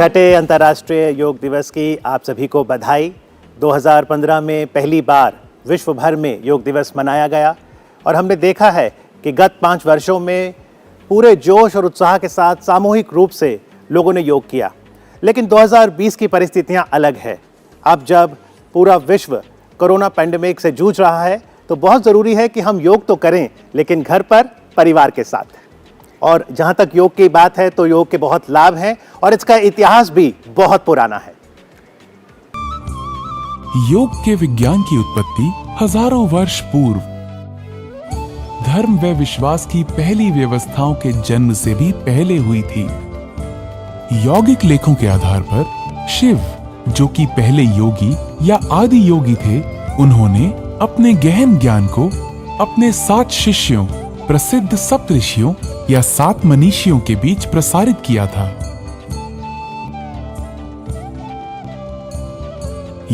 छठे अंतर्राष्ट्रीय योग दिवस की आप सभी को बधाई। 2015 में पहली बार विश्व भर में योग दिवस मनाया गया और हमने देखा है कि गत 5 वर्षों में पूरे जोश और उत्साह के साथ सामूहिक रूप से लोगों ने योग किया। लेकिन 2020 की परिस्थितियां अलग है। अब जब पूरा विश्व कोरोना पैंडेमिक से जूझ रहा है तो बहुत ज़रूरी है कि हम योग तो करें, लेकिन घर पर परिवार के साथ। और जहां तक योग की बात है तो योग के बहुत लाभ हैं और इसका इतिहास भी बहुत पुराना है। योग के विज्ञान की उत्पत्ति हजारों वर्ष पूर्व धर्म व विश्वास की पहली व्यवस्थाओं के जन्म से भी पहले हुई थी। यौगिक लेखों के आधार पर शिव, जो कि पहले योगी या आदि योगी थे, उन्होंने अपने गहन ज्ञान को अपने 7 शिष्यों, प्रसिद्ध सप्तऋषियों या 7 मनीषियों के बीच प्रसारित किया था।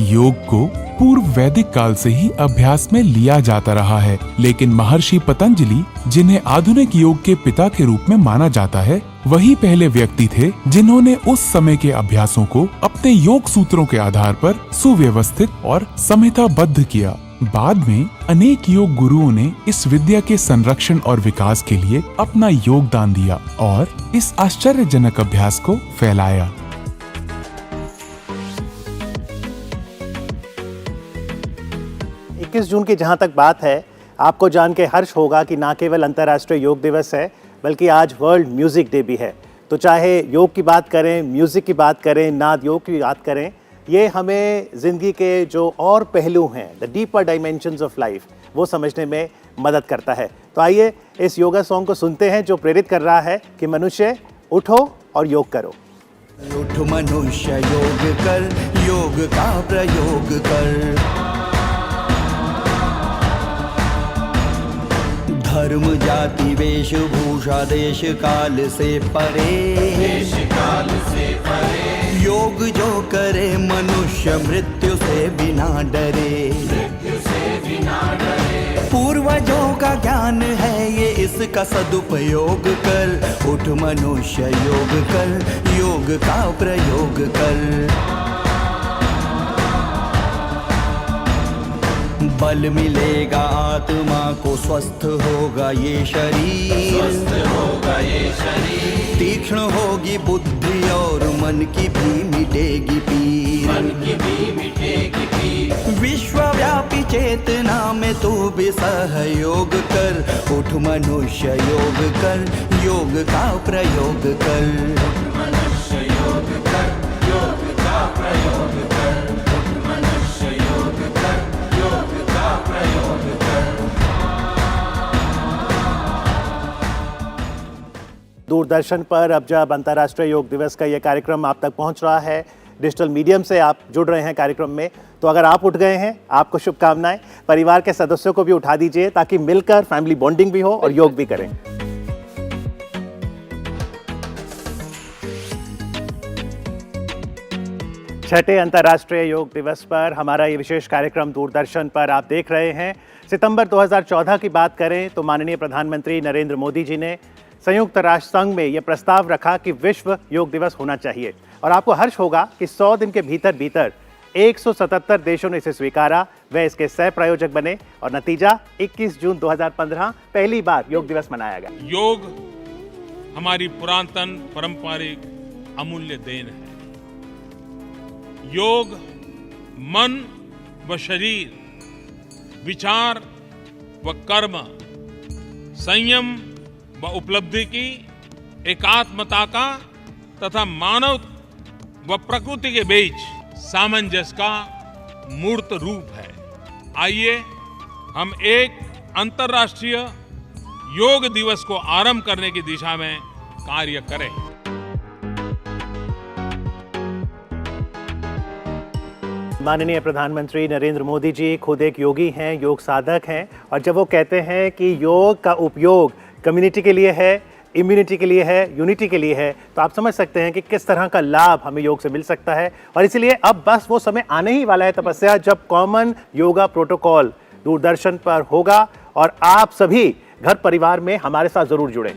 योग को पूर्व वैदिक काल से ही अभ्यास में लिया जाता रहा है, लेकिन महर्षि पतंजलि, जिन्हें आधुनिक योग के पिता के रूप में माना जाता है, वही पहले व्यक्ति थे जिन्होंने उस समय के अभ्यासों को अपने योग सूत्रों के आधार पर सुव्यवस्थित और संहिताबद्ध किया। बाद में अनेक योग गुरुओं ने इस विद्या के संरक्षण और विकास के लिए अपना योगदान दिया और इस आश्चर्यजनक अभ्यास को फैलाया। जून की जहां तक बात है, आपको जान के हर्ष होगा कि ना केवल अंतर्राष्ट्रीय योग दिवस है, बल्कि आज वर्ल्ड म्यूजिक डे भी है। तो चाहे योग की बात करें, म्यूजिक की बात करें, नाद योग की बात करें, ये हमें जिंदगी के जो और पहलू हैं, the deeper dimensions of life, वो समझने में मदद करता है। तो आइए इस योगा सॉन्ग को सुनते हैं जो प्रेरित कर रहा है कि मनुष्य उठो और योग करो। उठ मनुष्य योग कर, योग का प्रयोग कर। धर्म जाति वेशभूषा देश काल से परे, देश काल से परे। योग जो करे मनुष्य मृत्यु से बिना डरे, मृत्यु से बिना डरे। पूर्वजों का ज्ञान है ये, इसका सदुपयोग कर। उठ मनुष्य योग कर, योग का प्रयोग कर। बल मिलेगा आत्मा को, स्वस्थ होगा ये शरीर, स्वस्थ होगा ये शरीर। तीक्ष्ण होगी बुद्धि और मन की भी मिटेगी पीर, मन की भी मिटेगी पीर। विश्वव्यापी चेतना में तू भी सहयोग कर। उठ मनुष्य योग कर, योग का प्रयोग कर। उठ मनुष्य योग कर, योग का प्रयोग कर। उठ मनुष्य योग कर, योग का प्रयोग कर। दूरदर्शन पर अब जब अंतर्राष्ट्रीय योग दिवस का ये कार्यक्रम आप तक पहुंच रहा है, डिजिटल मीडियम से आप जुड़ रहे हैं कार्यक्रम में, तो अगर आप उठ गए हैं, आपको शुभकामनाएं। परिवार के सदस्यों को भी उठा दीजिए ताकि मिलकर फैमिली बॉन्डिंग भी हो और योग भी करें। छठे अंतर्राष्ट्रीय योग दिवस पर हमारा ये विशेष कार्यक्रम दूरदर्शन पर आप देख रहे हैं। सितंबर 2014 की बात करें तो माननीय प्रधानमंत्री नरेंद्र मोदी जी ने संयुक्त राष्ट्र संघ में यह प्रस्ताव रखा कि विश्व योग दिवस होना चाहिए और आपको हर्ष होगा कि 100 दिन के भीतर 177 देशों ने इसे स्वीकारा, वे इसके सह प्रायोजक बने और नतीजा 21 जून 2015 पहली बार योग दिवस मनाया गया। योग हमारी पुरातन पारंपरिक अमूल्य देन है। योग मन व शरीर, विचार व कर्म, संयम व उपलब्धि की एकात्मता का तथा मानव व प्रकृति के बीच सामंजस्य का मूर्त रूप है। आइए हम एक अंतर्राष्ट्रीय योग दिवस को आरंभ करने की दिशा में कार्य करें। माननीय प्रधानमंत्री नरेंद्र मोदी जी खुद एक योगी हैं, योग साधक हैं, और जब वो कहते हैं कि योग का उपयोग कम्युनिटी के लिए है, इम्यूनिटी के लिए है, यूनिटी के लिए है, तो आप समझ सकते हैं कि किस तरह का लाभ हमें योग से मिल सकता है। और इसीलिए अब बस वो समय आने ही वाला है तपस्या, जब कॉमन योगा प्रोटोकॉल दूरदर्शन पर होगा और आप सभी घर परिवार में हमारे साथ जरूर जुड़ें।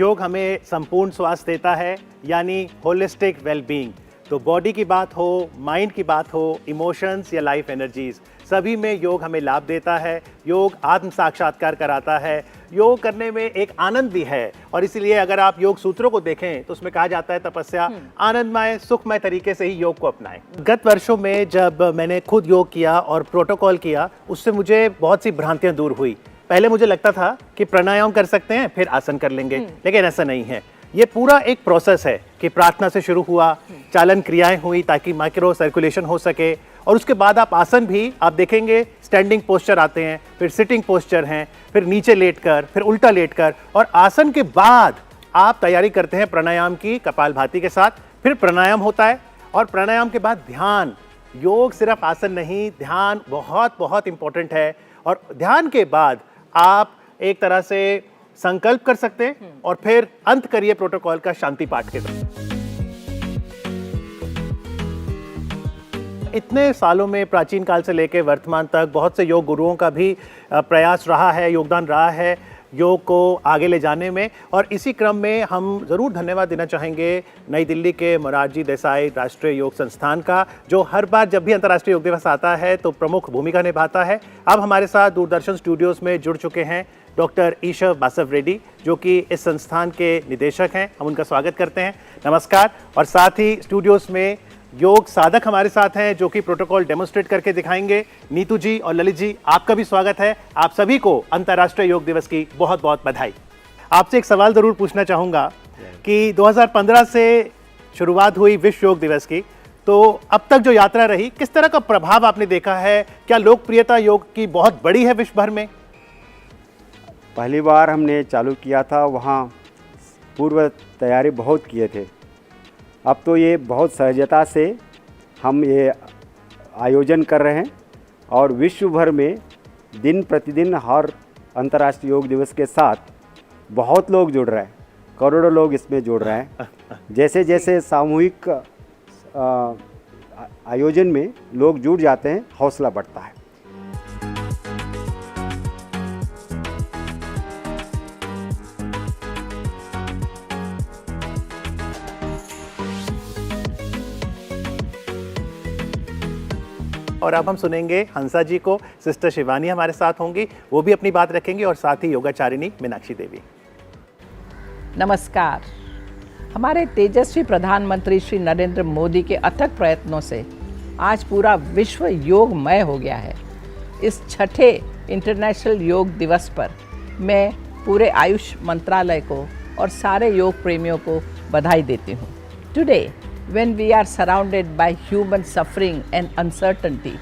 योग हमें संपूर्ण स्वास्थ्य देता है, यानी होलिस्टिक वेलबींग। तो बॉडी की बात हो, माइंड की बात हो, इमोशंस या लाइफ एनर्जीज, सभी में योग हमें लाभ देता है। योग आत्म साक्षात्कार कराता है। योग करने में एक आनंद भी है, और इसीलिए अगर आप योग सूत्रों को देखें तो उसमें कहा जाता है तपस्या आनंदमय सुखमय तरीके से ही योग को अपनाएं। गत वर्षों में जब मैंने खुद योग किया और प्रोटोकॉल किया, उससे मुझे बहुत सी भ्रांतियां दूर हुई। पहले मुझे लगता था कि प्राणायाम कर सकते हैं फिर आसन कर लेंगे, लेकिन ऐसा नहीं है। ये पूरा एक प्रोसेस है कि प्रार्थना से शुरू हुआ, चालन क्रियाएं हुई ताकि माइक्रो सर्कुलेशन हो सके, और उसके बाद आप आसन भी आप देखेंगे स्टैंडिंग पोस्चर आते हैं, फिर सिटिंग पोस्चर हैं, फिर नीचे लेटकर, फिर उल्टा लेटकर, और आसन के बाद आप तैयारी करते हैं प्राणायाम की कपालभाति के साथ। फिर प्राणायाम होता है, और प्राणायाम के बाद ध्यान। योग सिर्फ आसन नहीं, ध्यान बहुत बहुत इंपॉर्टेंट है। और ध्यान के बाद आप एक तरह से संकल्प कर सकते हैं, और फिर अंत करिए प्रोटोकॉल का शांति पाठ के साथ। इतने सालों में प्राचीन काल से लेकर वर्तमान तक बहुत से योग गुरुओं का भी प्रयास रहा है, योगदान रहा है योग को आगे ले जाने में। और इसी क्रम में हम ज़रूर धन्यवाद देना चाहेंगे नई दिल्ली के मोरारजी देसाई राष्ट्रीय योग संस्थान का, जो हर बार जब भी अंतर्राष्ट्रीय योग दिवस आता है तो प्रमुख भूमिका निभाता है। अब हमारे साथ दूरदर्शन स्टूडियोज़ में जुड़ चुके हैं डॉक्टर ईशव बासव रेड्डी, जो कि इस संस्थान के निदेशक हैं। हम उनका स्वागत करते हैं। नमस्कार। और साथ ही स्टूडियोज़ में योग साधक हमारे साथ हैं जो कि प्रोटोकॉल डेमोन्स्ट्रेट करके दिखाएंगे। नीतू जी और ललित जी, आपका भी स्वागत है। आप सभी को अंतर्राष्ट्रीय योग दिवस की बहुत बहुत बधाई। आपसे एक सवाल ज़रूर पूछना चाहूँगा कि 2015 से शुरुआत हुई विश्व योग दिवस की, तो अब तक जो यात्रा रही, किस तरह का प्रभाव आपने देखा है? क्या लोकप्रियता योग की बहुत बड़ी है विश्व भर में? पहली बार हमने चालू किया था, वहाँ पूर्व तैयारी बहुत किए थे। अब तो ये बहुत सहजता से हम ये आयोजन कर रहे हैं, और विश्व भर में दिन प्रतिदिन हर अंतर्राष्ट्रीय योग दिवस के साथ बहुत लोग जुड़ रहे हैं, करोड़ों लोग इसमें जुड़ रहे हैं। जैसे जैसे सामूहिक आयोजन में लोग जुड़ जाते हैं, हौसला बढ़ता है। और अब हम सुनेंगे हंसा जी को। सिस्टर शिवानी हमारे साथ होंगी, वो भी अपनी बात रखेंगी, और साथ ही योगाचारिणी मीनाक्षी देवी। नमस्कार। हमारे तेजस्वी प्रधानमंत्री श्री नरेंद्र मोदी के अथक प्रयत्नों से आज पूरा विश्व योगमय हो गया है। इस छठे इंटरनेशनल योग दिवस पर मैं पूरे आयुष मंत्रालय को और सारे योग प्रेमियों को बधाई देती हूँ। Today when we are surrounded by human suffering and uncertainty,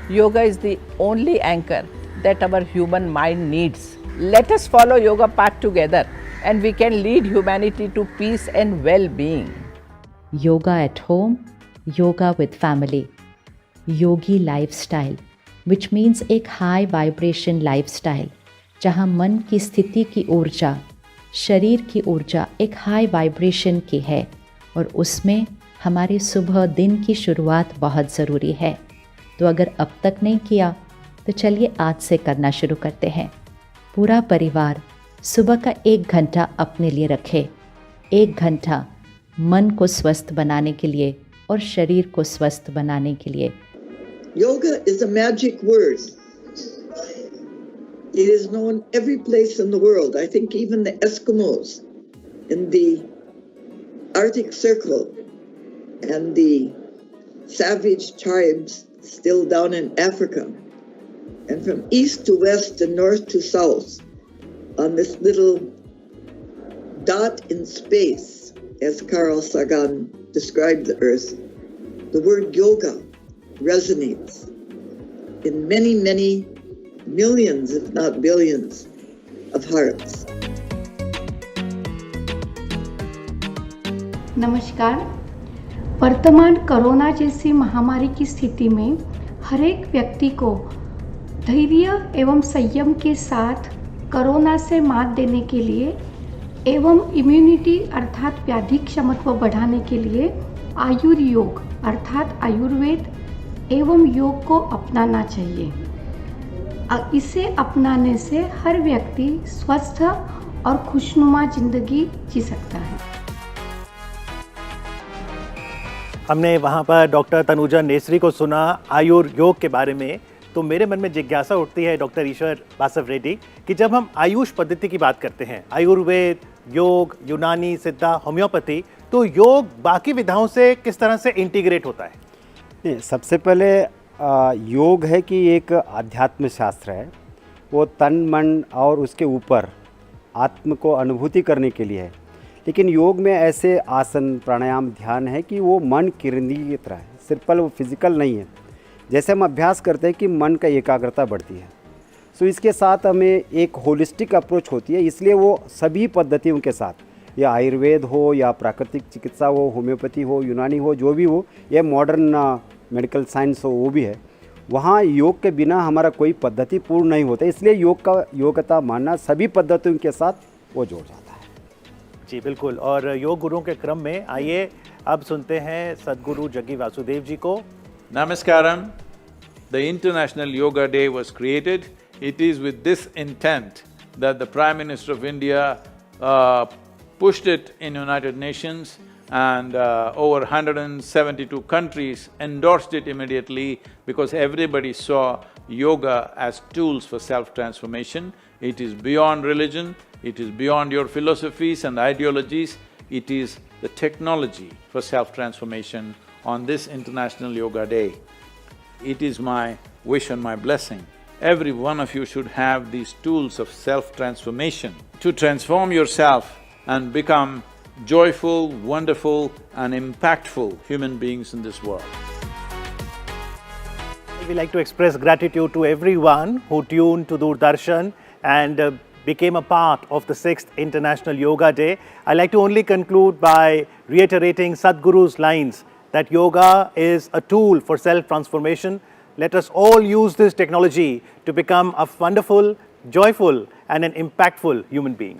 yoga is the only anchor that our human mind needs. Let us follow yoga path together and we can lead humanity to peace and well-being. Yoga at home, yoga with family. Yogi lifestyle, which means एक high vibration lifestyle, जहाँ मन की स्थिति की ऊर्जा, शरीर की ऊर्जा एक हाई वाइब्रेशन की है, और उसमें हमारे सुबह दिन की शुरुआत बहुत ज़रूरी है। तो अगर अब तक नहीं किया तो चलिए आज से करना शुरू करते हैं। पूरा परिवार सुबह का 1 घंटा अपने लिए रखे। 1 घंटा मन को स्वस्थ बनाने के लिए और शरीर को स्वस्थ बनाने के लिए। Yoga is a magic word. It is known every place in the world. I think even the Eskimos in the Arctic Circle and the savage tribes still down in Africa, and from east to west and north to south, on this little dot in space, as Carl Sagan described the earth, the word yoga resonates in many, many millions, if not billions, of hearts. नमस्कार। वर्तमान corona जैसी महामारी की स्थिति में हर एक व्यक्ति को धैर्य एवं संयम के साथ कोरोना से मात देने के लिए एवं इम्यूनिटी अर्थात व्याधि क्षमता बढ़ाने के लिए आयुर्योग अर्थात आयुर्वेद एवं योग को अपनाना चाहिए। इसे अपनाने से हर व्यक्ति स्वस्थ और खुशनुमा ज़िंदगी जी सकता है। हमने वहाँ पर डॉक्टर तनुजा नेसरी को सुना आयुर योग के बारे में, तो मेरे मन में जिज्ञासा उठती है डॉक्टर ईश्वर बासव रेड्डी कि जब हम आयुष पद्धति की बात करते हैं, आयुर्वेद, योग, यूनानी, सिद्धा, होम्योपैथी, तो योग बाकी विधाओं से किस तरह से इंटीग्रेट होता है? नहीं, सबसे पहले योग है कि एक आध्यात्म शास्त्र है। वो तन मन और उसके ऊपर आत्म को अनुभूति करने के लिए है। लेकिन योग में ऐसे आसन, प्राणायाम, ध्यान है कि वो मन किरंदी की तरह है, सिर्फ वो फिजिकल नहीं है। जैसे हम अभ्यास करते हैं कि मन का एकाग्रता बढ़ती है, सो इसके साथ हमें एक होलिस्टिक अप्रोच होती है। इसलिए वो सभी पद्धतियों के साथ, या आयुर्वेद हो या प्राकृतिक चिकित्सा हो, होम्योपैथी हो, यूनानी हो, जो भी हो, या मॉडर्न मेडिकल साइंस हो, वो भी है। वहाँ योग के बिना हमारा कोई पद्धति पूर्ण नहीं होता। इसलिए योग का योग्यता मानना सभी पद्धतियों के साथ वो जोड़ जाता है। जी बिल्कुल। और योग गुरुओं के क्रम में आइए अब सुनते हैं सद्गुरु जग्गी वासुदेव जी को। Namaskaram. The International Yoga Day was created. It is with this intent that the Prime Minister of India pushed it in United Nations, and over 172 countries endorsed it immediately because everybody saw yoga as tools for self-transformation. It is beyond religion, it is beyond your philosophies and ideologies, it is the technology for self-transformation on this International Yoga Day. It is my wish and my blessing. Every one of you should have these tools of self-transformation to transform yourself and become joyful, wonderful and impactful human beings in this world. We like to express gratitude to everyone who tuned to Doordarshan and became a part of the 6th International Yoga Day. I like to only conclude by reiterating Sadhguru's lines that yoga is a tool for self-transformation. Let us all use this technology to become a wonderful, joyful and an impactful human being.